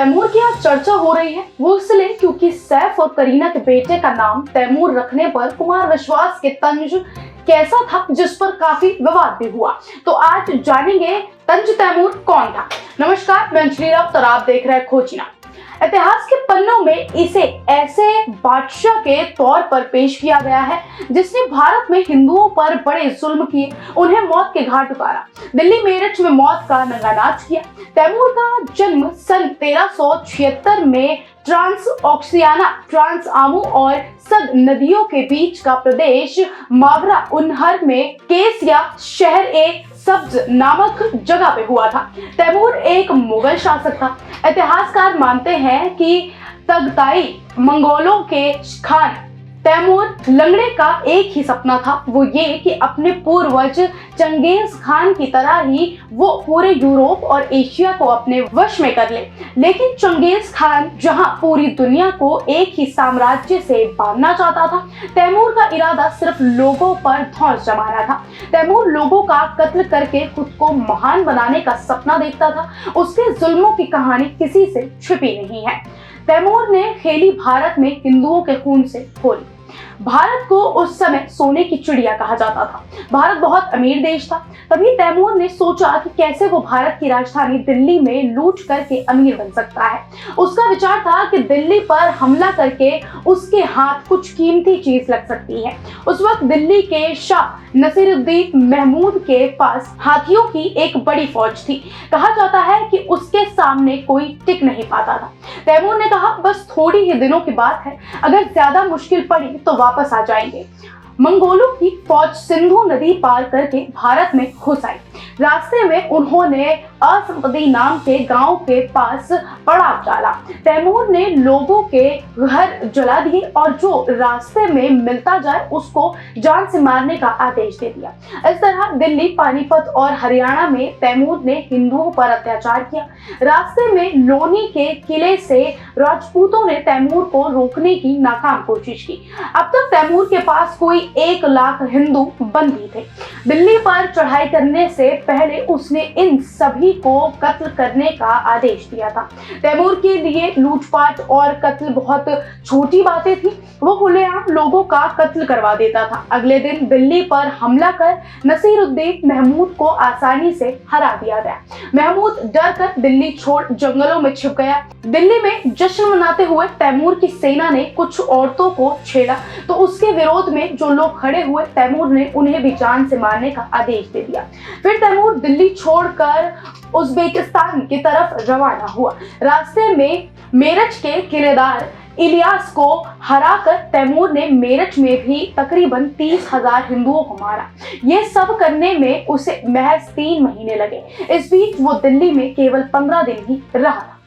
तैमूर की आज चर्चा हो रही है वो इसलिए क्योंकि सैफ और करीना के बेटे का नाम तैमूर रखने पर कुमार विश्वास के तंज कैसा था, जिस पर काफी विवाद भी हुआ। तो आज जानेंगे तंज तैमूर कौन था। नमस्कार, मैं अंजलि राउत और आप देख रहे हैं खोजना। इतिहास के पन्नों में इसे ऐसे बादशाह के तौर पर पेश किया गया है जिसने भारत में हिंदुओं पर बड़े जुल्म किए, उन्हें मौत के घाट उतारा, दिल्ली मेरठ में मौत का नंगानाच किया। तैमूर का जन्म सन 1376 में ट्रांसऑक्सियाना, ट्रांस आमू और सद नदियों के बीच का प्रदेश मावरा उनहर में केसिया शहर ए सब्ज नामक जगह पे हुआ था। तैमूर एक मुगल शासक था। इतिहासकार मानते हैं कि तगताई मंगोलों के खान तैमूर लंगड़े का एक ही सपना था, वो ये कि अपने पूर्वज चंगेज खान की तरह ही वो पूरे यूरोप और एशिया को अपने वश में कर ले। लेकिन चंगेज खान जहां पूरी दुनिया को एक ही साम्राज्य से बांधना चाहता था, तैमूर का इरादा सिर्फ लोगों पर धौंस जमाना था। तैमूर लोगों का कत्ल करके खुद को महान बनाने का सपना देखता था। उसके जुल्मों की कहानी किसी से छिपी नहीं है। तैमूर ने खेली भारत में हिंदुओं के खून से होली। भारत को उस समय सोने की चिड़िया कहा जाता था। भारत बहुत अमीर देश था। तभी तैमूर ने सोचा कि कैसे वो भारत की राजधानी दिल्ली में लूट करके अमीर बन सकता है। उसका विचार था कि दिल्ली पर हमला करके उसके हाथ कुछ कीमती चीज लग सकती है। उस वक्त दिल्ली के शाह नसीरुद्दीन महमूद के पास हाथियों की एक बड़ी फौज थी। कहा जाता है कि उसके सामने कोई टिक नहीं पाता था। तैमूर ने कहा, बस थोड़ी ही दिनों की बात है, अगर ज्यादा मुश्किल पड़ी तो वापस आ जाएंगे। मंगोलों की फौज सिंधु नदी पार करके भारत में घुस आई। रास्ते में उन्होंने असंपति नाम के गांव के पास पड़ाव डाला। तैमूर ने लोगों के घर जला दिए और जो रास्ते में मिलता जाए उसको जान से मारने का आदेश दे दिया। इस तरह दिल्ली, पानीपत और हरियाणा में तैमूर ने हिंदुओं पर अत्याचार किया। रास्ते में लोनी के किले से राजपूतों ने तैमूर को रोकने की नाकाम कोशिश की। अब तक तैमूर के पास कोई 1 लाख हिंदू बंदी थे। दिल्ली पर चढ़ाई करने से पहले उसने इन सभी को कत्ल करने का आदेश दिया था। तैमूर के लिए लूटपाट और कत्ल बहुत छोटी बातें थी। वो खुलेआम लोगों का कत्ल करवा देता था। अगले दिन दिल्ली पर हमला कर नसीरुद्दीन महमूद को आसानी से हरा दिया गया। महमूद डर कर दिल्ली छोड़ जंगलों में छिप गया। दिल्ली में जश्न मनाते हुए तैमूर की सेना ने कुछ औरतों को छेड़ा तो उसके विरोध में जो लोग खड़े हुए, तैमूर ने उन्हें भी जान से मारने का आदेश दे दिया। फिर तैमूर दिल्ली छोड़कर उज्बेकिस्तान की तरफ रवाना हुआ। रास्ते में मेरठ के किलेदार इलियास को हराकर तैमूर ने मेरठ में भी तकरीबन 30,000 हिंदुओं को मारा। ये सब करने में उसे महज 3 महीने लगे। इस बीच वो दिल्ली में केवल 15 दिन ही रहा था।